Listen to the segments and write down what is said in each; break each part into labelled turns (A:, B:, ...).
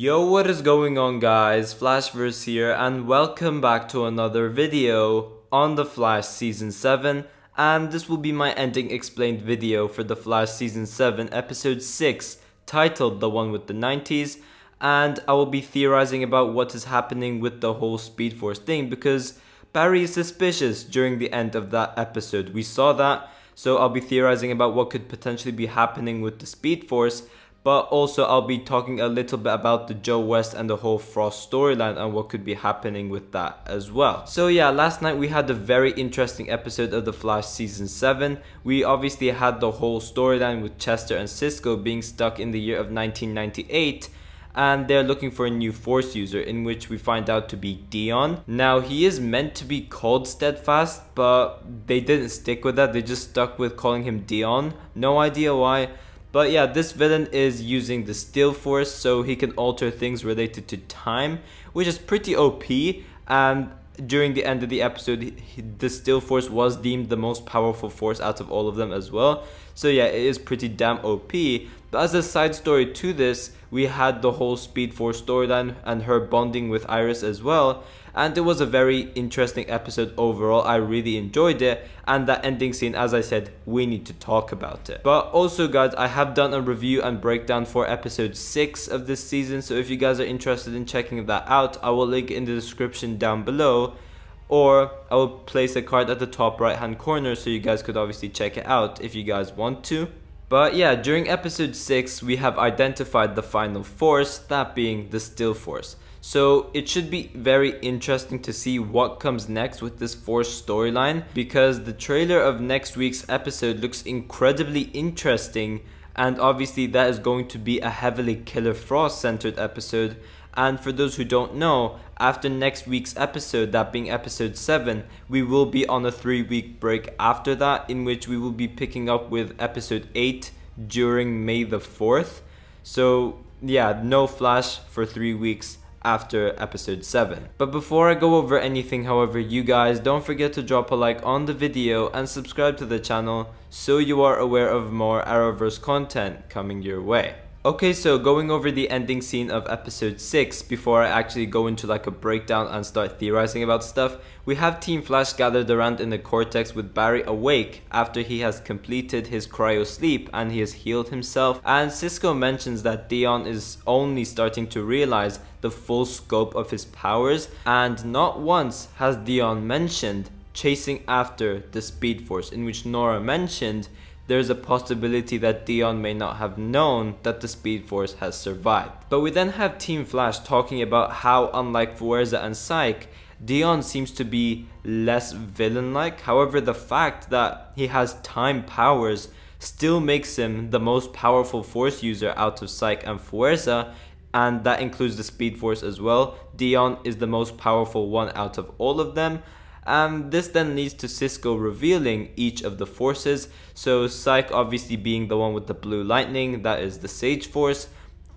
A: Yo, what is going on guys, Flashverse here and welcome back to another video on The Flash Season 7, and this will be my ending explained video for The Flash Season 7 Episode 6 titled The One with the 90s, and I will be theorizing about what is happening with the whole Speed Force thing because Barry is suspicious during the end of that episode. We saw that, so I'll be theorizing about what could potentially be happening with the Speed Force. But also I'll be talking a little bit about the Joe West and the whole Frost storyline and what could be happening with that as well. So yeah, last night we had a very interesting episode of The Flash Season 7. We obviously had the whole storyline with Chester and Cisco being stuck in the year of 1998. And they're looking for a new Force user, in which we find out to be Dion. Now, he is meant to be called Steadfast, but they didn't stick with that. They just stuck with calling him Dion. No idea why. But yeah, this villain is using the Still Force, so he can alter things related to time, which is pretty OP. And during the end of the episode, the Still Force was deemed the most powerful force out of all of them as well. So yeah, it is pretty damn OP. But as a side story to this, we had the whole Speed Force storyline and her bonding with Iris as well. And it was a very interesting episode overall. I really enjoyed it. And that ending scene, as I said, we need to talk about it. But also guys, I have done a review and breakdown for episode 6 of this season. So if you guys are interested in checking that out, I will link in the description down below. Or I will place a card at the top right hand corner so you guys could obviously check it out if you guys want to. But yeah, during episode 6, we have identified the final force, that being the Still Force. So it should be very interesting to see what comes next with this Force storyline, because the trailer of next week's episode looks incredibly interesting, and obviously that is going to be a heavily Killer Frost centered episode. And for those who don't know, after next week's episode, that being episode 7, we will be on a 3-week break after that, in which we will be picking up with episode 8 during May the 4th. So yeah, no Flash for 3 weeks after episode 7. But before I go over anything, however, you guys don't forget to drop a like on the video and subscribe to the channel so you are aware of more Arrowverse content coming your way. Okay, so going over the ending scene of episode 6 before I actually go into like a breakdown and start theorizing about stuff, we have Team Flash gathered around in the Cortex with Barry awake after he has completed his cryo sleep and he has healed himself, and Cisco mentions that Dion is only starting to realize the full scope of his powers, and not once has Dion mentioned chasing after the Speed Force, in which Nora mentioned there's a possibility that Dion may not have known that the Speed Force has survived. But we then have Team Flash talking about how, unlike Fuerza and Psyche, Dion seems to be less villain-like. However, the fact that he has time powers still makes him the most powerful Force user out of Psyche and Fuerza, and that includes the Speed Force as well. Dion is the most powerful one out of all of them. And this then leads to Cisco revealing each of the forces. So Psyche obviously being the one with the blue lightning, that is the Sage Force.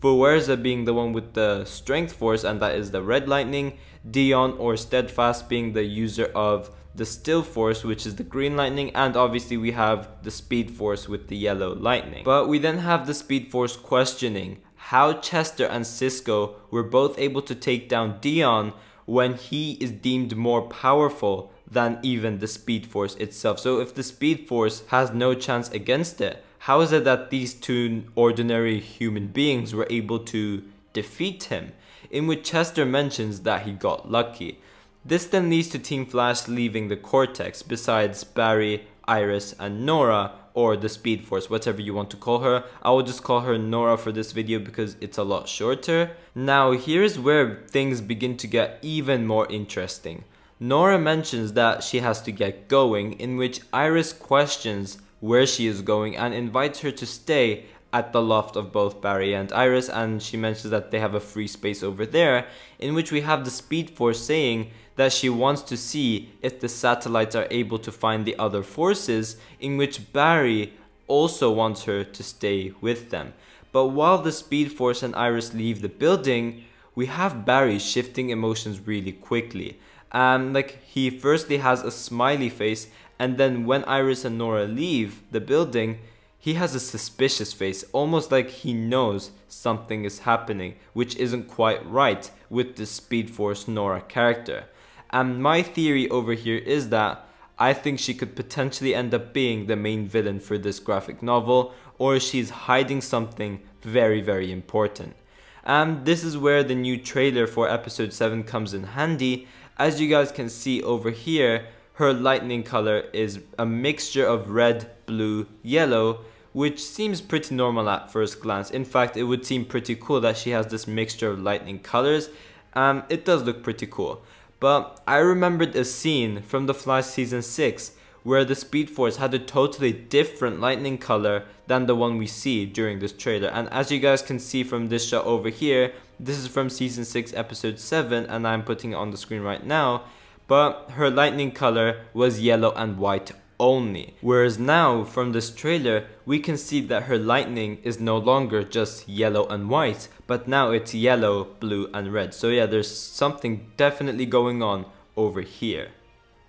A: Fuerza being the one with the Strength Force, and that is the red lightning. Dion or Steadfast being the user of the Still Force, which is the green lightning. And obviously we have the Speed Force with the yellow lightning. But we then have the Speed Force questioning how Chester and Cisco were both able to take down Dion when he is deemed more powerful than even the Speed Force itself. So if the Speed Force has no chance against it, how is it that these two ordinary human beings were able to defeat him? In which Chester mentions that he got lucky. This then leads to Team Flash leaving the Cortex, besides Barry, Iris, and Nora, or the Speed Force, whatever you want to call her. I will just call her Nora for this video because it's a lot shorter. Now here's where things begin to get even more interesting. Nora mentions that she has to get going, in which Iris questions where she is going and invites her to stay at the loft of both Barry and Iris, and she mentions that they have a free space over there, in which we have the Speed Force saying that she wants to see if the satellites are able to find the other forces, in which Barry also wants her to stay with them. But while the Speed Force and Iris leave the building, we have Barry shifting emotions really quickly. Like, he firstly has a smiley face, and then when Iris and Nora leave the building, he has a suspicious face, almost like he knows something is happening, which isn't quite right with the Speed Force Nora character. And my theory over here is that I think she could potentially end up being the main villain for this graphic novel, or she's hiding something very important. And this is where the new trailer for episode 7 comes in handy. As you guys can see over here, her lightning color is a mixture of red, blue, yellow, which seems pretty normal at first glance. In fact, it would seem pretty cool that she has this mixture of lightning colors. It does look pretty cool. But I remembered a scene from The Flash season 6 where the Speed Force had a totally different lightning color than the one we see during this trailer. And as you guys can see from this shot over here, this is from season 6 episode 7, and I'm putting it on the screen right now. But her lightning color was yellow and white only. Whereas now from this trailer, we can see that her lightning is no longer just yellow and white, but now it's yellow, blue and red. So yeah, there's something definitely going on over here.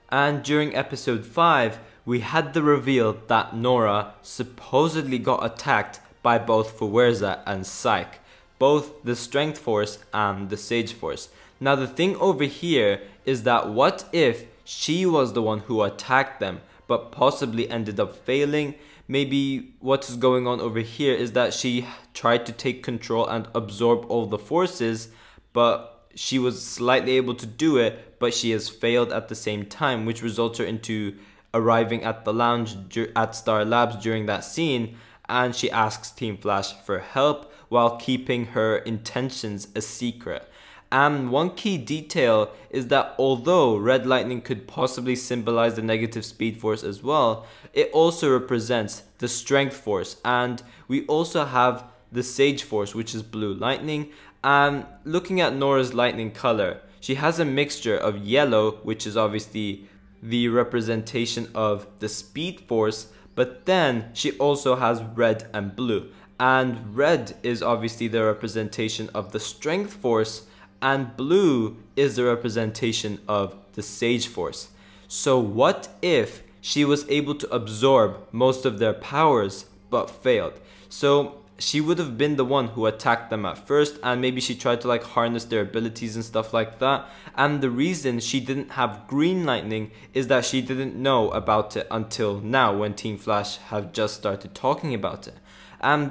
A: And during episode 5, we had the reveal that Nora supposedly got attacked by both Fuerza and Psyche, both the Strength Force and the Sage Force. Now the thing over here is that what if she was the one who attacked them, but possibly ended up failing? Maybe what's going on over here is that she tried to take control and absorb all the forces, but she was slightly able to do it, but she has failed at the same time, which results her into arriving at the lounge at Star Labs during that scene, and she asks Team Flash for help while keeping her intentions a secret. And one key detail is that although red lightning could possibly symbolize the negative Speed Force as well, it also represents the Strength Force, and we also have the Sage Force, which is blue lightning. And looking at Nora's lightning color, she has a mixture of yellow, which is obviously the representation of the Speed Force, but then she also has red and blue. And red is obviously the representation of the Strength Force, and blue is the representation of the Sage Force. So what if she was able to absorb most of their powers but failed? So she would have been the one who attacked them at first, and maybe she tried to like harness their abilities and stuff like that. And the reason she didn't have green lightning is that she didn't know about it until now, when Team Flash have just started talking about it.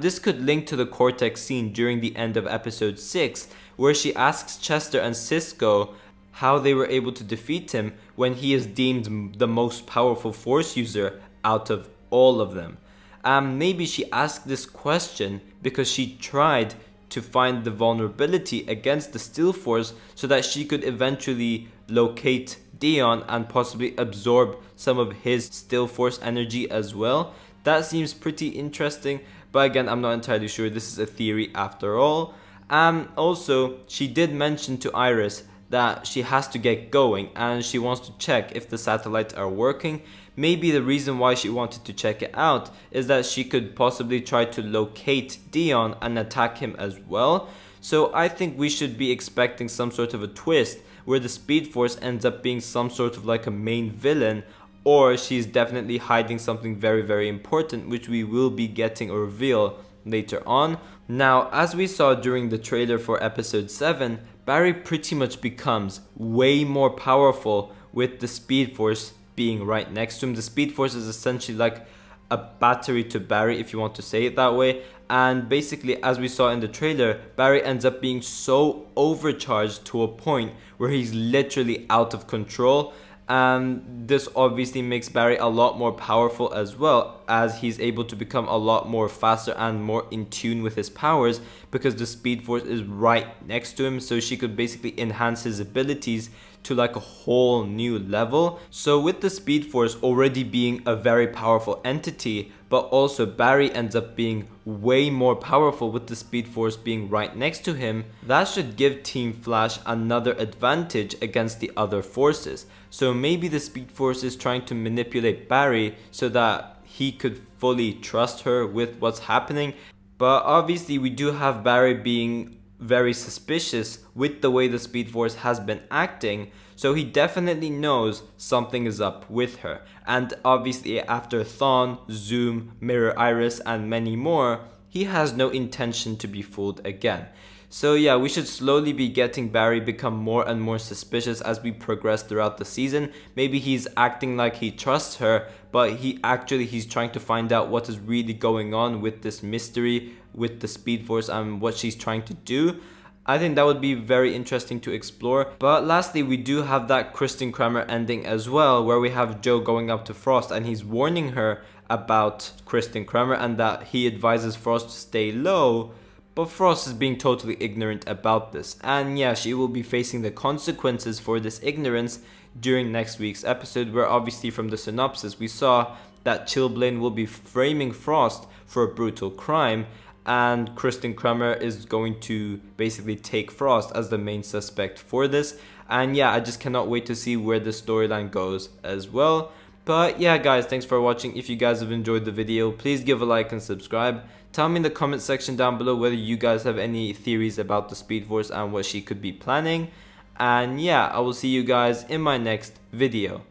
A: This could link to the Cortex scene during the end of episode 6, where she asks Chester and Cisco how they were able to defeat him when he is deemed the most powerful Force user out of all of them. Maybe she asked this question because she tried to find the vulnerability against the Steel Force so that she could eventually locate Dion and possibly absorb some of his Steel Force energy as well. That seems pretty interesting, but again, I'm not entirely sure. This is a theory after all. Also, she did mention to Iris that she has to get going and she wants to check if the satellites are working. Maybe the reason why she wanted to check it out is that she could possibly try to locate Dion and attack him as well. So I think we should be expecting some sort of a twist where the Speed Force ends up being some sort of like a main villain, or she's definitely hiding something very important, which we will be getting a reveal later on. Now, as we saw during the trailer for episode 7, Barry pretty much becomes way more powerful with the Speed Force being right next to him. The Speed Force is essentially like a battery to Barry, if you want to say it that way. And basically, as we saw in the trailer, Barry ends up being so overcharged to a point where he's literally out of control. And this obviously makes Barry a lot more powerful as well, as he's able to become a lot more faster and more in tune with his powers because the Speed Force is right next to him, so she could basically enhance his abilities to like a whole new level. So with the Speed Force already being a very powerful entity, but also Barry ends up being way more powerful with the Speed Force being right next to him, that should give Team Flash another advantage against the other forces. So maybe the Speed Force is trying to manipulate Barry so that he could fully trust her with what's happening. But obviously we do have Barry being very suspicious with the way the Speed Force has been acting, so he definitely knows something is up with her. And obviously after Thawne, Zoom, Mirror Iris and many more, he has no intention to be fooled again. So yeah, we should slowly be getting Barry become more and more suspicious as we progress throughout the season. Maybe he's acting like he trusts her, but he's trying to find out what is really going on with this mystery with the Speed Force and what she's trying to do. I think that would be very interesting to explore. But lastly, we do have that Kristen Kramer ending as well, where we have Joe going up to Frost and he's warning her about Kristen Kramer and that he advises Frost to stay low. But Frost is being totally ignorant about this, and yeah, she will be facing the consequences for this ignorance during next week's episode, where obviously from the synopsis we saw that Chillblaine will be framing Frost for a brutal crime, and Kristen Kramer is going to basically take Frost as the main suspect for this. And yeah, I just cannot wait to see where the storyline goes as well. But yeah guys, thanks for watching. If you guys have enjoyed the video, please give a like and subscribe. Tell me in the comment section down below whether you guys have any theories about the Speed Force and what she could be planning. And yeah, I will see you guys in my next video.